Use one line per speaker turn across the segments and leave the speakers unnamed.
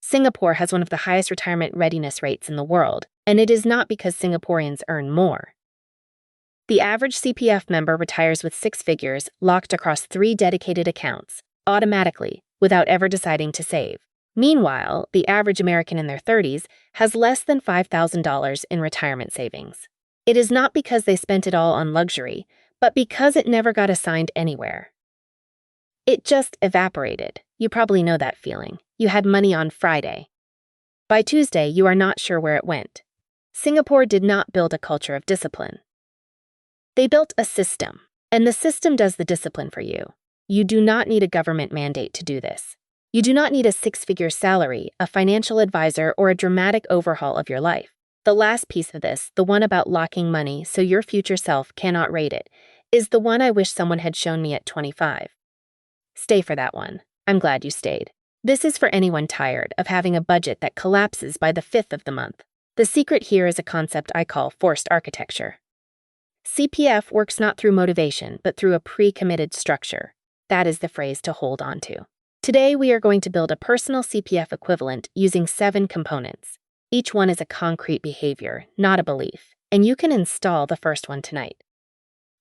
Singapore has one of the highest retirement readiness rates in the world, and it is not because Singaporeans earn more. The average CPF member retires with 6 figures locked across 3 dedicated accounts, automatically, without ever deciding to save. Meanwhile, the average American in their 30s has less than $5,000 in retirement savings. It is not because they spent it all on luxury, but because it never got assigned anywhere. It just evaporated. You probably know that feeling. You had money on Friday. By Tuesday, you are not sure where it went. Singapore did not build a culture of discipline. They built a system, and the system does the discipline for you. You do not need a government mandate to do this. You do not need a 6-figure salary, a financial advisor, or a dramatic overhaul of your life. The last piece of this, the one about locking money so your future self cannot raid it, is the one I wish someone had shown me at 25. Stay for that one. I'm glad you stayed. This is for anyone tired of having a budget that collapses by the 5th of the month. The secret here is a concept I call forced architecture. CPF works not through motivation, but through a pre-committed structure. That is the phrase to hold on to. Today, we are going to build a personal CPF equivalent using 7 components. Each one is a concrete behavior, not a belief, and you can install the first one tonight.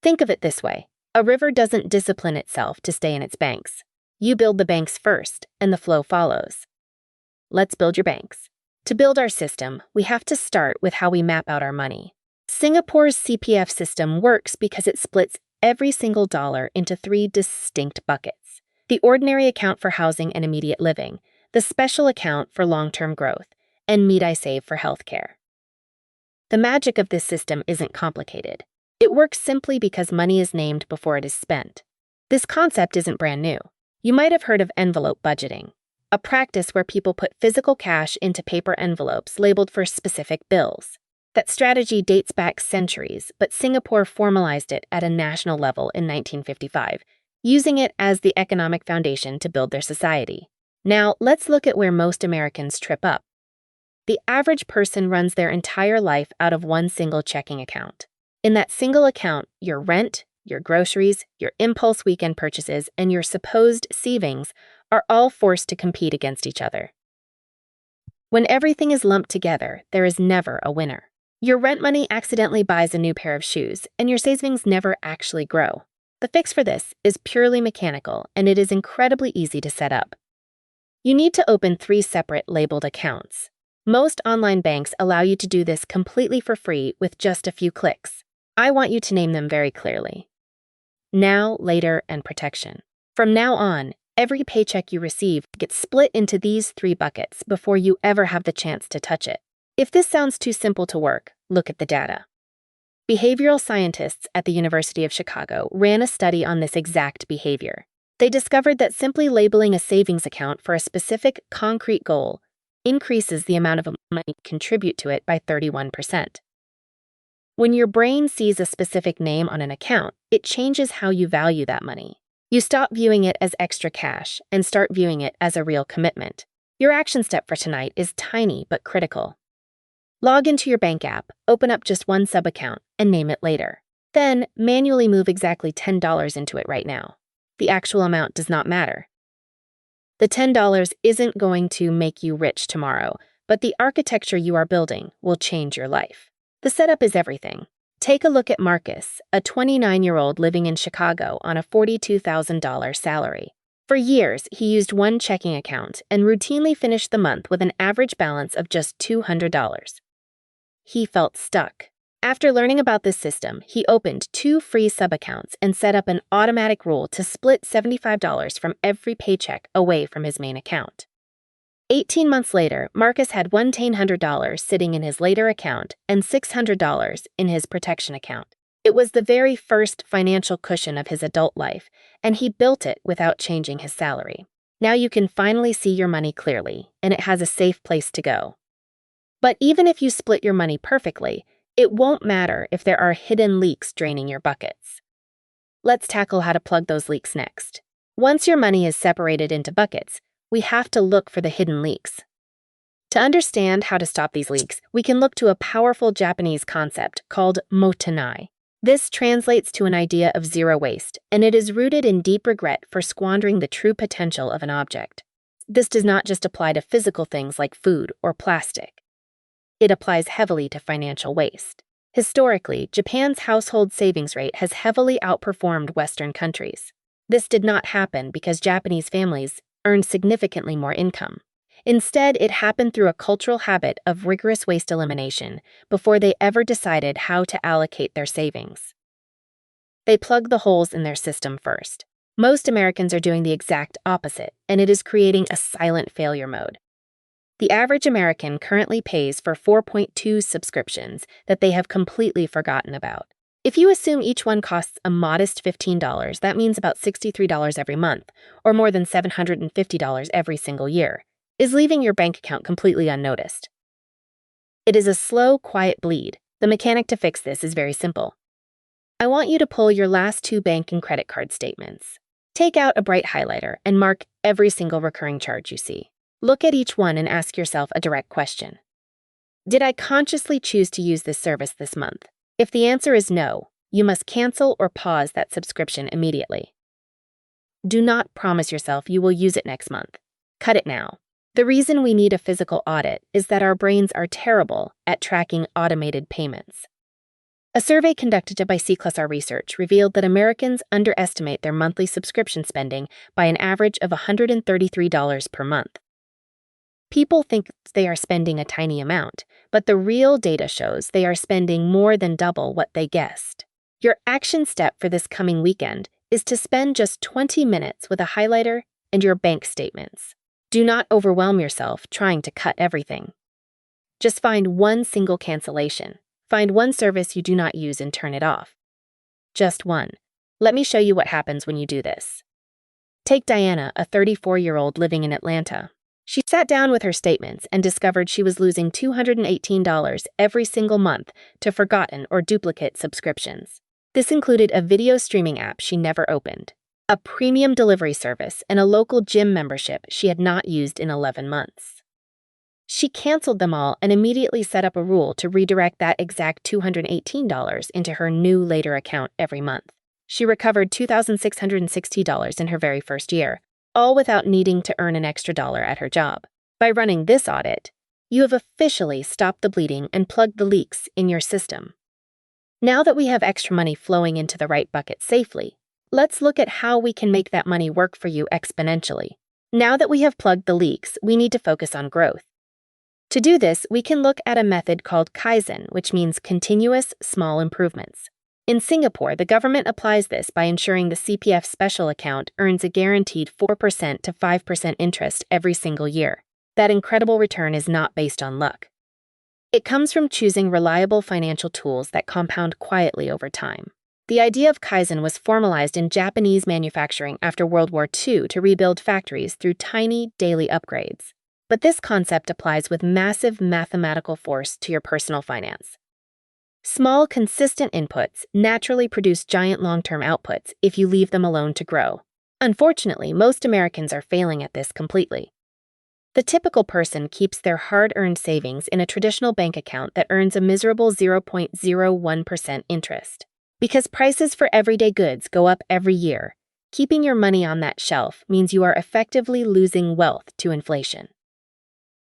Think of it this way. A river doesn't discipline itself to stay in its banks. You build the banks first, and the flow follows. Let's build your banks. To build our system, we have to start with how we map out our money. Singapore's CPF system works because it splits every single dollar into 3 distinct buckets. The ordinary account for housing and immediate living, the special account for long-term growth, and Meet I Save for healthcare. The magic of this system isn't complicated. It works simply because money is named before it is spent. This concept isn't brand new. You might have heard of envelope budgeting, a practice where people put physical cash into paper envelopes labeled for specific bills. That strategy dates back centuries, but Singapore formalized it at a national level in 1955, using it as the economic foundation to build their society. Now, let's look at where most Americans trip up. The average person runs their entire life out of one single checking account. In that single account, your rent, your groceries, your impulse weekend purchases, and your supposed savings are all forced to compete against each other. When everything is lumped together, there is never a winner. Your rent money accidentally buys a new pair of shoes, and your savings never actually grow. The fix for this is purely mechanical, and it is incredibly easy to set up. You need to open 3 separate labeled accounts. Most online banks allow you to do this completely for free with just a few clicks. I want you to name them very clearly. Now, later, and protection. From now on, every paycheck you receive gets split into these 3 buckets before you ever have the chance to touch it. If this sounds too simple to work, look at the data. Behavioral scientists at the University of Chicago ran a study on this exact behavior. They discovered that simply labeling a savings account for a specific concrete goal increases the amount of money you contribute to it by 31%. When your brain sees a specific name on an account, it changes how you value that money. You stop viewing it as extra cash and start viewing it as a real commitment. Your action step for tonight is tiny but critical. Log into your bank app, open up just one sub-account, and name it later. Then, manually move exactly $10 into it right now. The actual amount does not matter. The $10 isn't going to make you rich tomorrow, but the architecture you are building will change your life. The setup is everything. Take a look at Marcus, a 29-year-old living in Chicago on a $42,000 salary. For years, he used one checking account and routinely finished the month with an average balance of just $200. He felt stuck. After learning about this system, he opened 2 free sub-accounts and set up an automatic rule to split $75 from every paycheck away from his main account. 18 months later, Marcus had $1,800 sitting in his later account and $600 in his protection account. It was the very first financial cushion of his adult life, and he built it without changing his salary. Now you can finally see your money clearly, and it has a safe place to go. But even if you split your money perfectly, it won't matter if there are hidden leaks draining your buckets. Let's tackle how to plug those leaks next. Once your money is separated into buckets, we have to look for the hidden leaks. To understand how to stop these leaks, we can look to a powerful Japanese concept called motenai. This translates to an idea of zero waste, and it is rooted in deep regret for squandering the true potential of an object. This does not just apply to physical things like food or plastic. It applies heavily to financial waste. Historically, Japan's household savings rate has heavily outperformed Western countries. This did not happen because Japanese families earned significantly more income. Instead, it happened through a cultural habit of rigorous waste elimination before they ever decided how to allocate their savings. They plug the holes in their system first. Most Americans are doing the exact opposite, and it is creating a silent failure mode. The average American currently pays for 4.2 subscriptions that they have completely forgotten about. If you assume each one costs a modest $15, that means about $63 every month, or more than $750 every single year, is leaving your bank account completely unnoticed. It is a slow, quiet bleed. The mechanic to fix this is very simple. I want you to pull your last 2 bank and credit card statements. Take out a bright highlighter and mark every single recurring charge you see. Look at each one and ask yourself a direct question. Did I consciously choose to use this service this month? If the answer is no, you must cancel or pause that subscription immediately. Do not promise yourself you will use it next month. Cut it now. The reason we need a physical audit is that our brains are terrible at tracking automated payments. A survey conducted by C+R Research revealed that Americans underestimate their monthly subscription spending by an average of $133 per month. People think they are spending a tiny amount, but the real data shows they are spending more than double what they guessed. Your action step for this coming weekend is to spend just 20 minutes with a highlighter and your bank statements. Do not overwhelm yourself trying to cut everything. Just find one single cancellation. Find one service you do not use and turn it off. Just one. Let me show you what happens when you do this. Take Diana, a 34-year-old living in Atlanta. She sat down with her statements and discovered she was losing $218 every single month to forgotten or duplicate subscriptions. This included a video streaming app she never opened, a premium delivery service, and a local gym membership she had not used in 11 months. She canceled them all and immediately set up a rule to redirect that exact $218 into her new later account every month. She recovered $2,660 in her very first year, all without needing to earn an extra dollar at her job. By running this audit, you have officially stopped the bleeding and plugged the leaks in your system. Now that we have extra money flowing into the right bucket safely, let's look at how we can make that money work for you exponentially. Now that we have plugged the leaks, we need to focus on growth. To do this, we can look at a method called Kaizen, which means continuous small improvements. In Singapore, the government applies this by ensuring the CPF special account earns a guaranteed 4% to 5% interest every single year. That incredible return is not based on luck. It comes from choosing reliable financial tools that compound quietly over time. The idea of Kaizen was formalized in Japanese manufacturing after World War II to rebuild factories through tiny, daily upgrades. But this concept applies with massive mathematical force to your personal finance. Small, consistent inputs naturally produce giant long-term outputs if you leave them alone to grow. Unfortunately, most Americans are failing at this completely. The typical person keeps their hard-earned savings in a traditional bank account that earns a miserable 0.01% interest. Because prices for everyday goods go up every year, keeping your money on that shelf means you are effectively losing wealth to inflation.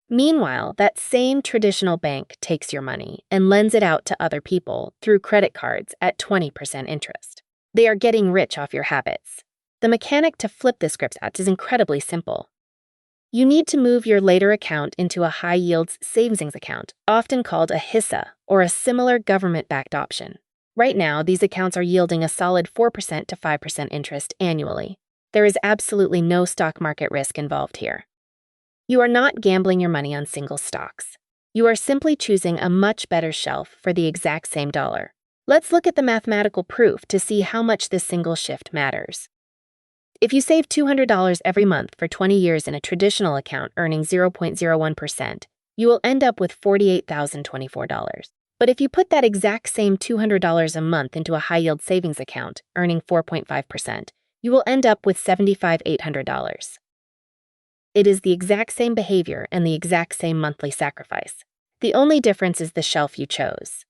Meanwhile, that same traditional bank takes your money and lends it out to other people through credit cards at 20% interest. They are getting rich off your habits. The mechanic to flip the script is incredibly simple. You need to move your later account into a high-yield savings account, often called a HISA or a similar government-backed option. Right now, these accounts are yielding a solid 4% to 5% interest annually. There is absolutely no stock market risk involved here. You are not gambling your money on single stocks. You are simply choosing a much better shelf for the exact same dollar. Let's look at the mathematical proof to see how much this single shift matters. If you save $200 every month for 20 years in a traditional account earning 0.01%, you will end up with $48,024. But if you put that exact same $200 a month into a high-yield savings account earning 4.5%, you will end up with $75,800. It is the exact same behavior and the exact same monthly sacrifice. The only difference is the shelf you chose.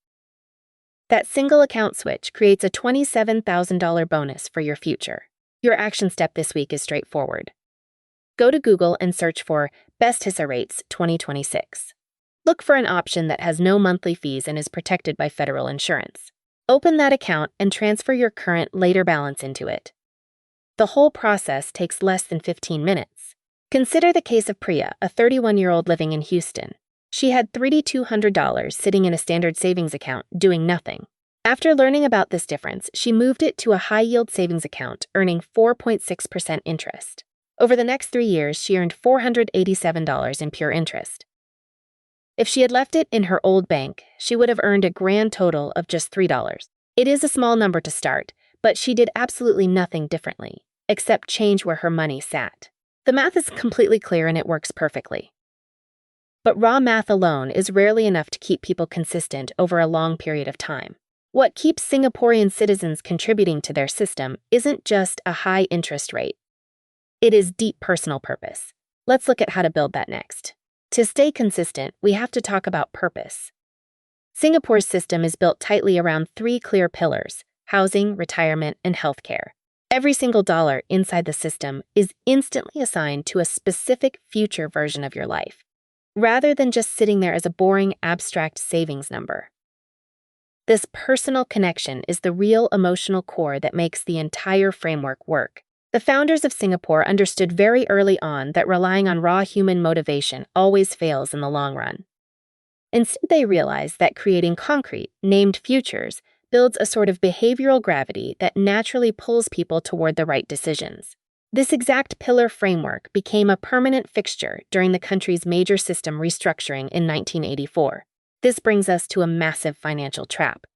That single account switch creates a $27,000 bonus for your future. Your action step this week is straightforward. Go to Google and search for Best HISA Rates 2026. Look for an option that has no monthly fees and is protected by federal insurance. Open that account and transfer your current later balance into it. The whole process takes less than 15 minutes. Consider the case of Priya, a 31-year-old living in Houston. She had $3,200 sitting in a standard savings account, doing nothing. After learning about this difference, she moved it to a high-yield savings account, earning 4.6% interest. Over the next 3 years, she earned $487 in pure interest. If she had left it in her old bank, she would have earned a grand total of just $3. It is a small number to start, but she did absolutely nothing differently, except change where her money sat. The math is completely clear and it works perfectly. But raw math alone is rarely enough to keep people consistent over a long period of time. What keeps Singaporean citizens contributing to their system isn't just a high interest rate. It is deep personal purpose. Let's look at how to build that next. To stay consistent, we have to talk about purpose. Singapore's system is built tightly around 3 clear pillars: housing, retirement, and healthcare. Every single dollar inside the system is instantly assigned to a specific future version of your life, rather than just sitting there as a boring, abstract savings number. This personal connection is the real emotional core that makes the entire framework work. The founders of Singapore understood very early on that relying on raw human motivation always fails in the long run. Instead, they realized that creating concrete, named futures, builds a sort of behavioral gravity that naturally pulls people toward the right decisions. This exact pillar framework became a permanent fixture during the country's major system restructuring in 1984. This brings us to a massive financial trap.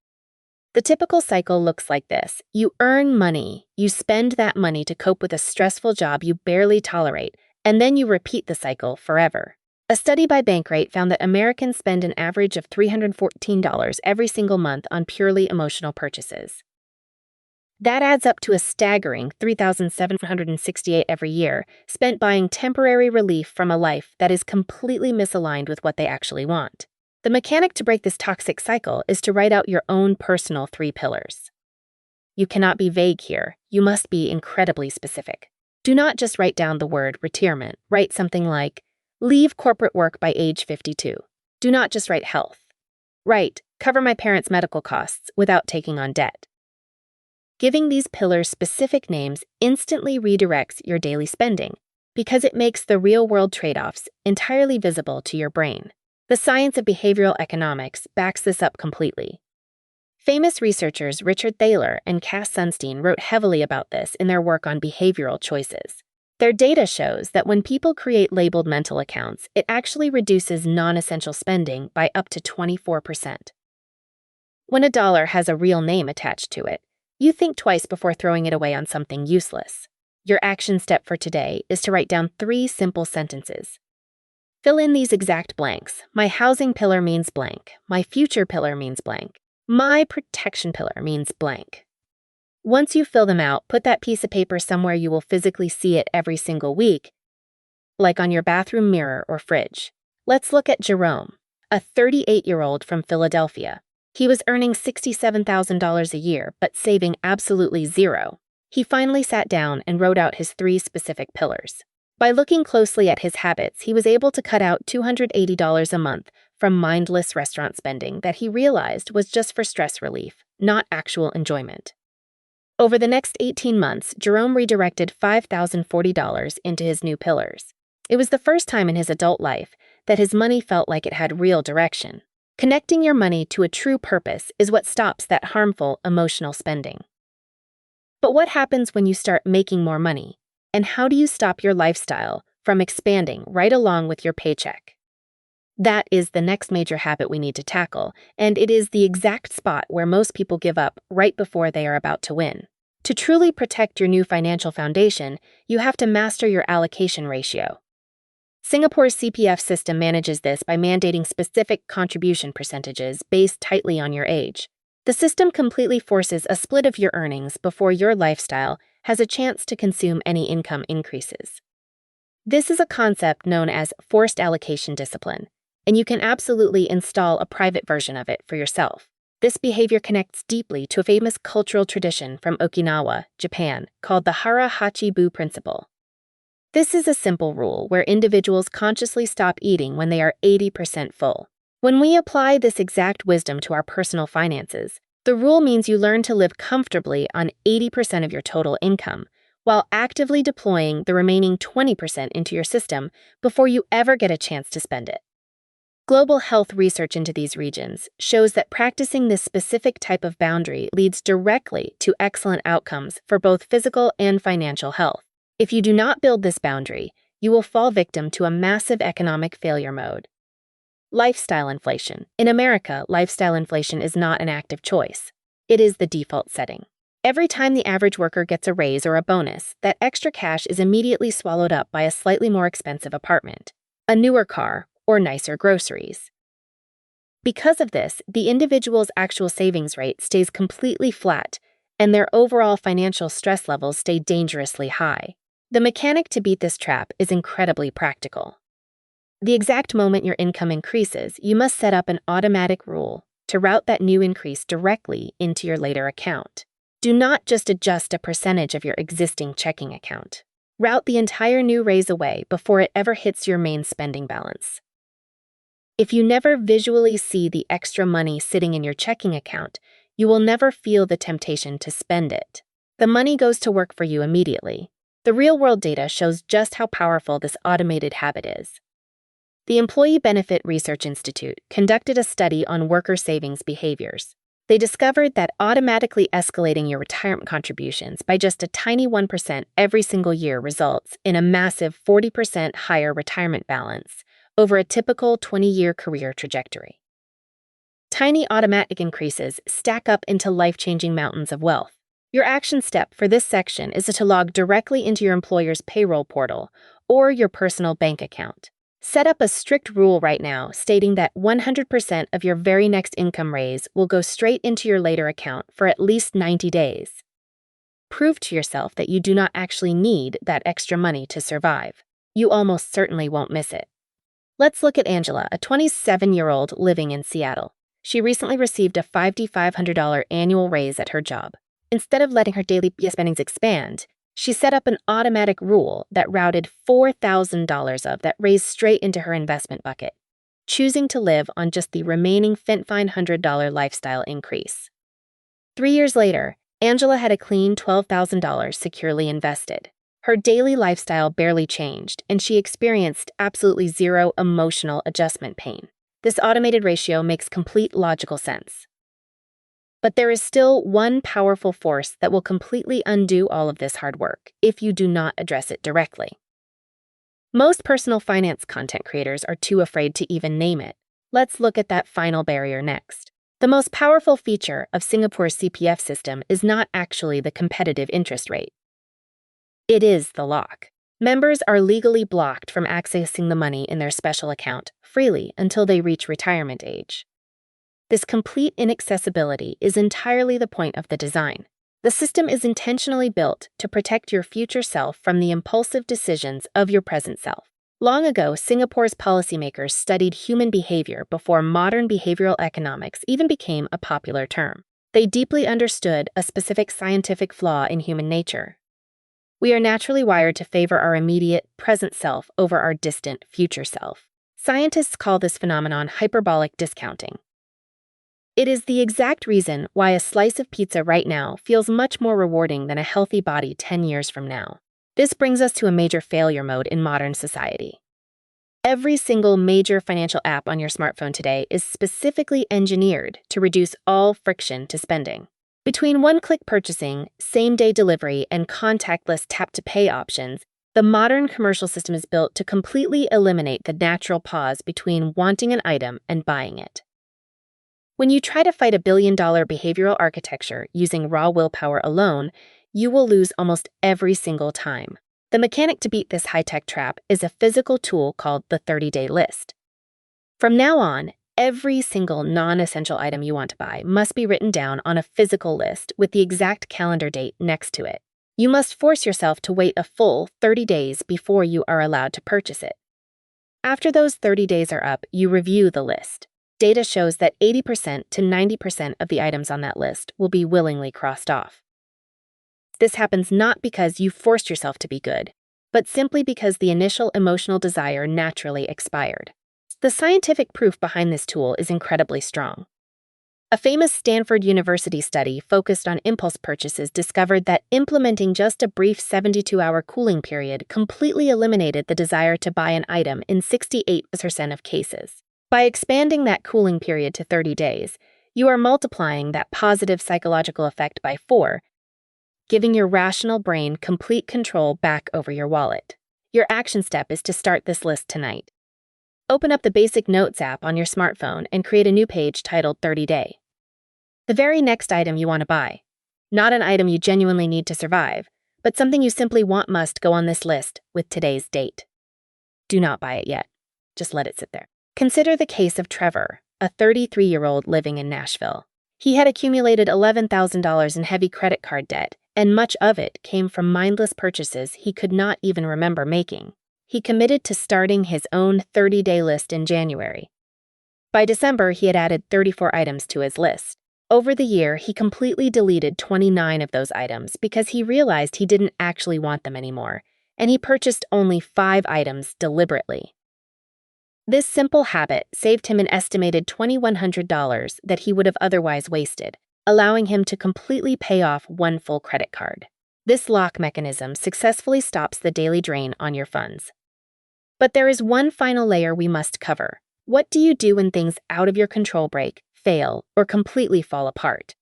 The typical cycle looks like this. You earn money, you spend that money to cope with a stressful job you barely tolerate, and then you repeat the cycle forever. A study by Bankrate found that Americans spend an average of $314 every single month on purely emotional purchases. That adds up to a staggering $3,768 every year, spent buying temporary relief from a life that is completely misaligned with what they actually want. The mechanic to break this toxic cycle is to write out your own personal 3 pillars. You cannot be vague here. You must be incredibly specific. Do not just write down the word retirement. Write something like, leave corporate work by age 52. Do not just write health. Write, cover my parents' medical costs without taking on debt. Giving these pillars specific names instantly redirects your daily spending because it makes the real-world trade-offs entirely visible to your brain. The science of behavioral economics backs this up completely. Famous researchers Richard Thaler and Cass Sunstein wrote heavily about this in their work on behavioral choices. Their data shows that when people create labeled mental accounts, it actually reduces non-essential spending by up to 24%. When a dollar has a real name attached to it, you think twice before throwing it away on something useless. Your action step for today is to write down 3 simple sentences. Fill in these exact blanks. My housing pillar means blank. My future pillar means blank. My protection pillar means blank. Once you fill them out, put that piece of paper somewhere you will physically see it every single week, like on your bathroom mirror or fridge. Let's look at Jerome, a 38-year-old from Philadelphia. He was earning $67,000 a year, but saving absolutely zero. He finally sat down and wrote out his 3 specific pillars. By looking closely at his habits, he was able to cut out $280 a month from mindless restaurant spending that he realized was just for stress relief, not actual enjoyment. Over the next 18 months, Jerome redirected $5,040 into his new pillars. It was the first time in his adult life that his money felt like it had real direction. Connecting your money to a true purpose is what stops that harmful emotional spending. But what happens when you start making more money? And how do you stop your lifestyle from expanding right along with your paycheck? That is the next major habit we need to tackle, and it is the exact spot where most people give up right before they are about to win. To truly protect your new financial foundation, you have to master your allocation ratio. Singapore's CPF system manages this by mandating specific contribution percentages based tightly on your age. The system completely forces a split of your earnings before your lifestyle has a chance to consume any income increases. This is a concept known as forced allocation discipline, and you can absolutely install a private version of it for yourself. This behavior connects deeply to a famous cultural tradition from Okinawa, Japan, called the Hara Hachi Bu principle. This is a simple rule where individuals consciously stop eating when they are 80% full. When we apply this exact wisdom to our personal finances, the rule means you learn to live comfortably on 80% of your total income, while actively deploying the remaining 20% into your system before you ever get a chance to spend it. Global health research into these regions shows that practicing this specific type of boundary leads directly to excellent outcomes for both physical and financial health. If you do not build this boundary, you will fall victim to a massive economic failure mode. Lifestyle inflation. In America, lifestyle inflation is not an active choice. It is the default setting. Every time the average worker gets a raise or a bonus, that extra cash is immediately swallowed up by a slightly more expensive apartment, a newer car, or nicer groceries. Because of this, the individual's actual savings rate stays completely flat, and their overall financial stress levels stay dangerously high. The mechanic to beat this trap is incredibly practical. The exact moment your income increases, you must set up an automatic rule to route that new increase directly into your later account. Do not just adjust a percentage of your existing checking account. Route the entire new raise away before it ever hits your main spending balance. If you never visually see the extra money sitting in your checking account, you will never feel the temptation to spend it. The money goes to work for you immediately. The real-world data shows just how powerful this automated habit is. The Employee Benefit Research Institute conducted a study on worker savings behaviors. They discovered that automatically escalating your retirement contributions by just a tiny 1% every single year results in a massive 40% higher retirement balance over a typical 20-year career trajectory. Tiny automatic increases stack up into life-changing mountains of wealth. Your action step for this section is to log directly into your employer's payroll portal or your personal bank account. Set up a strict rule right now stating that 100% of your very next income raise will go straight into your later account for at least 90 days. Prove to yourself that you do not actually need that extra money to survive. You almost certainly won't miss it. Let's look at Angela, a 27-year-old living in Seattle. She recently received a $5,500 annual raise at her job. Instead of letting her daily spendings expand, she set up an automatic rule that routed $4,000 of that raise straight into her investment bucket, choosing to live on just the remaining $500 lifestyle increase. 3 years later, Angela had a clean $12,000 securely invested. Her daily lifestyle barely changed, and she experienced absolutely zero emotional adjustment pain. This automated ratio makes complete logical sense. But there is still one powerful force that will completely undo all of this hard work if you do not address it directly. Most personal finance content creators are too afraid to even name it. Let's look at that final barrier next. The most powerful feature of Singapore's CPF system is not actually the competitive interest rate. It is the lock. Members are legally blocked from accessing the money in their special account freely until they reach retirement age. This complete inaccessibility is entirely the point of the design. The system is intentionally built to protect your future self from the impulsive decisions of your present self. Long ago, Singapore's policymakers studied human behavior before modern behavioral economics even became a popular term. They deeply understood a specific scientific flaw in human nature. We are naturally wired to favor our immediate, present self over our distant, future self. Scientists call this phenomenon hyperbolic discounting. It is the exact reason why a slice of pizza right now feels much more rewarding than a healthy body 10 years from now. This brings us to a major failure mode in modern society. Every single major financial app on your smartphone today is specifically engineered to reduce all friction to spending. Between one-click purchasing, same-day delivery, and contactless tap-to-pay options, the modern commercial system is built to completely eliminate the natural pause between wanting an item and buying it. When you try to fight $1 billion behavioral architecture using raw willpower alone, you will lose almost every single time. The mechanic to beat this high-tech trap is a physical tool called the 30-day list. From now on, every single non-essential item you want to buy must be written down on a physical list with the exact calendar date next to it. You must force yourself to wait a full 30 days before you are allowed to purchase it. After those 30 days are up, you review the list. Data shows that 80% to 90% of the items on that list will be willingly crossed off. This happens not because you forced yourself to be good, but simply because the initial emotional desire naturally expired. The scientific proof behind this tool is incredibly strong. A famous Stanford University study focused on impulse purchases discovered that implementing just a brief 72-hour cooling period completely eliminated the desire to buy an item in 68% of cases. By expanding that cooling period to 30 days, you are multiplying that positive psychological effect by 4, giving your rational brain complete control back over your wallet. Your action step is to start this list tonight. Open up the Basic Notes app on your smartphone and create a new page titled 30 Day. The very next item you want to buy. Not an item you genuinely need to survive, but something you simply want must go on this list with today's date. Do not buy it yet. Just let it sit there. Consider the case of Trevor, a 33-year-old living in Nashville. He had accumulated $11,000 in heavy credit card debt, and much of it came from mindless purchases he could not even remember making. He committed to starting his own 30-day list in January. By December, he had added 34 items to his list. Over the year, he completely deleted 29 of those items because he realized he didn't actually want them anymore, and he purchased only 5 items deliberately. This simple habit saved him an estimated $2,100 that he would have otherwise wasted, allowing him to completely pay off one full credit card. This lock mechanism successfully stops the daily drain on your funds. But there is one final layer we must cover. What do you do when things out of your control break, fail, or completely fall apart?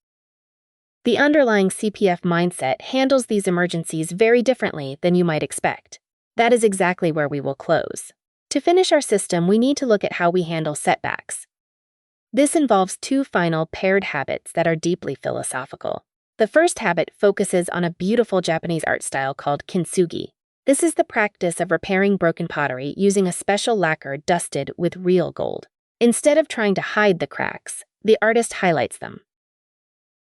The underlying CPF mindset handles these emergencies very differently than you might expect. That is exactly where we will close. To finish our system, we need to look at how we handle setbacks. This involves 2 final paired habits that are deeply philosophical. The first habit focuses on a beautiful Japanese art style called Kintsugi. This is the practice of repairing broken pottery using a special lacquer dusted with real gold. Instead of trying to hide the cracks, the artist highlights them.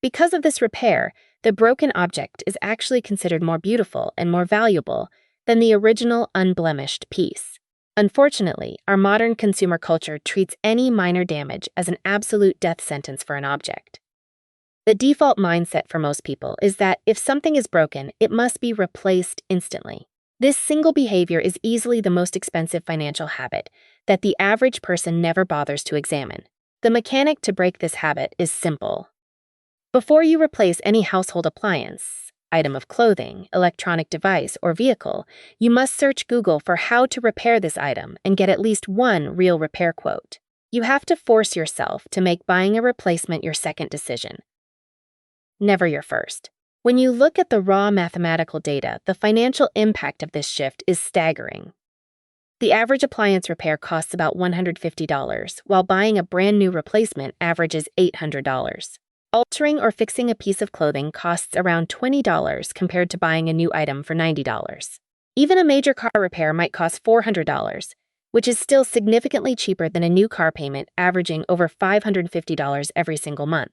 Because of this repair, the broken object is actually considered more beautiful and more valuable than the original unblemished piece. Unfortunately, our modern consumer culture treats any minor damage as an absolute death sentence for an object. The default mindset for most people is that if something is broken, it must be replaced instantly. This single behavior is easily the most expensive financial habit that the average person never bothers to examine. The mechanic to break this habit is simple. Before you replace any household appliance, item of clothing, electronic device, or vehicle, you must search Google for how to repair this item and get at least one real repair quote. You have to force yourself to make buying a replacement your second decision, never your first. When you look at the raw mathematical data, the financial impact of this shift is staggering. The average appliance repair costs about $150, while buying a brand new replacement averages $800. Altering or fixing a piece of clothing costs around $20 compared to buying a new item for $90. Even a major car repair might cost $400, which is still significantly cheaper than a new car payment averaging over $550 every single month.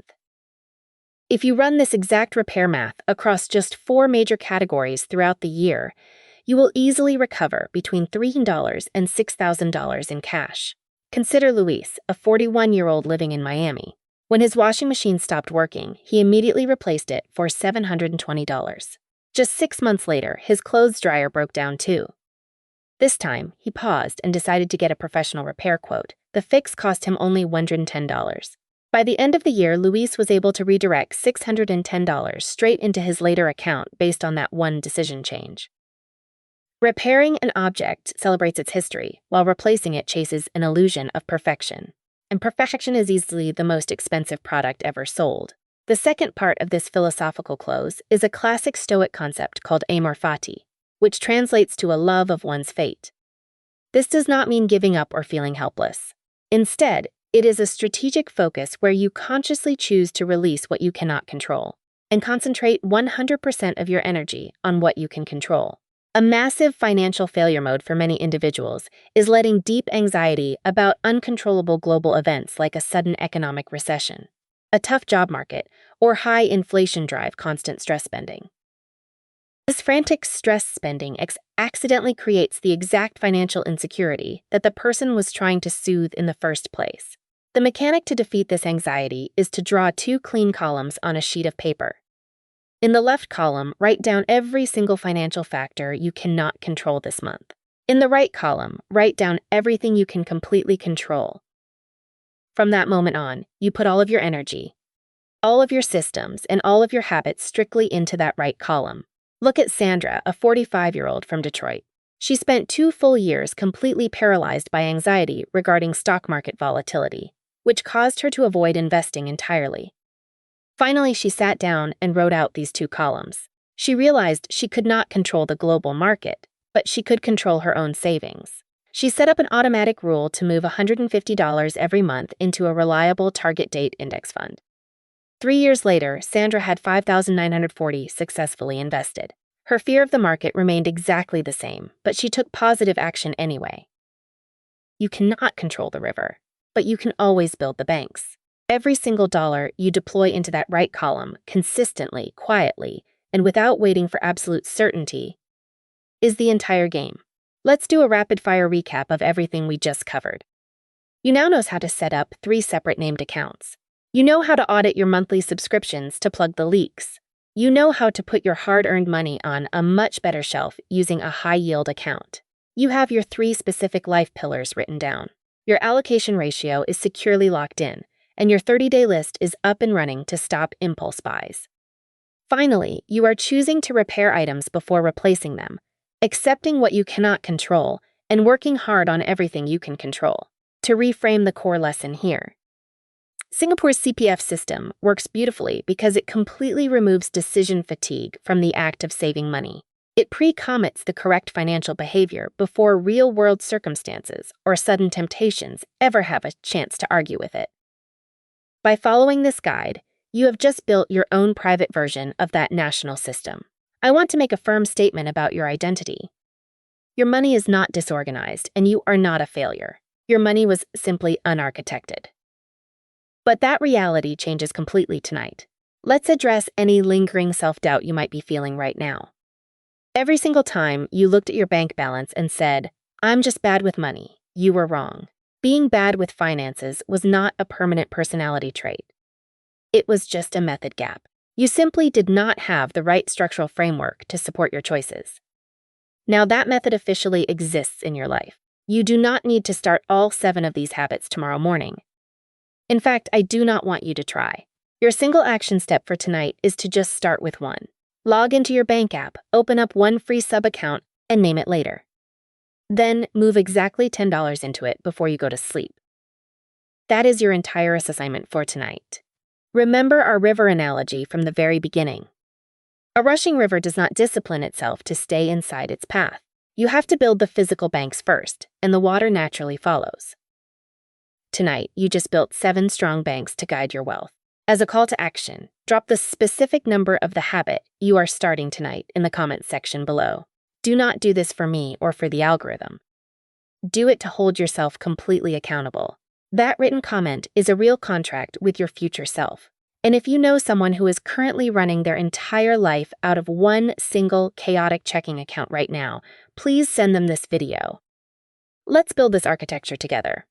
If you run this exact repair math across just 4 major categories throughout the year, you will easily recover between $3,000 and $6,000 in cash. Consider Luis, a 41-year-old living in Miami. When his washing machine stopped working, he immediately replaced it for $720. Just 6 months later, his clothes dryer broke down too. This time, he paused and decided to get a professional repair quote. The fix cost him only $110. By the end of the year, Luis was able to redirect $610 straight into his later account based on that one decision change. Repairing an object celebrates its history, while replacing it chases an illusion of perfection. And perfection is easily the most expensive product ever sold. The second part of this philosophical close is a classic Stoic concept called Amor Fati, which translates to a love of one's fate. This does not mean giving up or feeling helpless. Instead, it is a strategic focus where you consciously choose to release what you cannot control and concentrate 100% of your energy on what you can control. A massive financial failure mode for many individuals is letting deep anxiety about uncontrollable global events like a sudden economic recession, a tough job market, or high inflation drive constant stress spending. This frantic stress spending accidentally creates the exact financial insecurity that the person was trying to soothe in the first place. The mechanic to defeat this anxiety is to draw 2 clean columns on a sheet of paper. In the left column, write down every single financial factor you cannot control this month. In the right column, write down everything you can completely control. From that moment on, you put all of your energy, all of your systems, and all of your habits strictly into that right column. Look at Sandra, a 45-year-old from Detroit. She spent 2 full years completely paralyzed by anxiety regarding stock market volatility, which caused her to avoid investing entirely. Finally, she sat down and wrote out these 2 columns. She realized she could not control the global market, but she could control her own savings. She set up an automatic rule to move $150 every month into a reliable target date index fund. 3 years later, Sandra had $5,940 successfully invested. Her fear of the market remained exactly the same, but she took positive action anyway. You cannot control the river, but you can always build the banks. Every single dollar you deploy into that right column consistently, quietly, and without waiting for absolute certainty is the entire game. Let's do a rapid-fire recap of everything we just covered. You now know how to set up 3 separate named accounts. You know how to audit your monthly subscriptions to plug the leaks. You know how to put your hard-earned money on a much better shelf using a high-yield account. You have your 3 specific life pillars written down. Your allocation ratio is securely locked in, and your 30-day list is up and running to stop impulse buys. Finally, you are choosing to repair items before replacing them, accepting what you cannot control, and working hard on everything you can control. To reframe the core lesson here, Singapore's CPF system works beautifully because it completely removes decision fatigue from the act of saving money. It pre-commits the correct financial behavior before real-world circumstances or sudden temptations ever have a chance to argue with it. By following this guide, you have just built your own private version of that national system. I want to make a firm statement about your identity. Your money is not disorganized, and you are not a failure. Your money was simply unarchitected. But that reality changes completely tonight. Let's address any lingering self-doubt you might be feeling right now. Every single time you looked at your bank balance and said, "I'm just bad with money," you were wrong. Being bad with finances was not a permanent personality trait. It was just a method gap. You simply did not have the right structural framework to support your choices. Now that method officially exists in your life. You do not need to start all 7 of these habits tomorrow morning. In fact, I do not want you to try. Your single action step for tonight is to just start with 1. Log into your bank app, open up 1 free sub-account, and name it later. Then move exactly $10 into it before you go to sleep. That is your entire assignment for tonight. Remember our river analogy from the very beginning. A rushing river does not discipline itself to stay inside its path. You have to build the physical banks first, and the water naturally follows. Tonight, you just built 7 strong banks to guide your wealth. As a call to action, drop the specific number of the habit you are starting tonight in the comments section below. Do not do this for me or for the algorithm. Do it to hold yourself completely accountable. That written comment is a real contract with your future self. And if you know someone who is currently running their entire life out of 1 single chaotic checking account right now, please send them this video. Let's build this architecture together.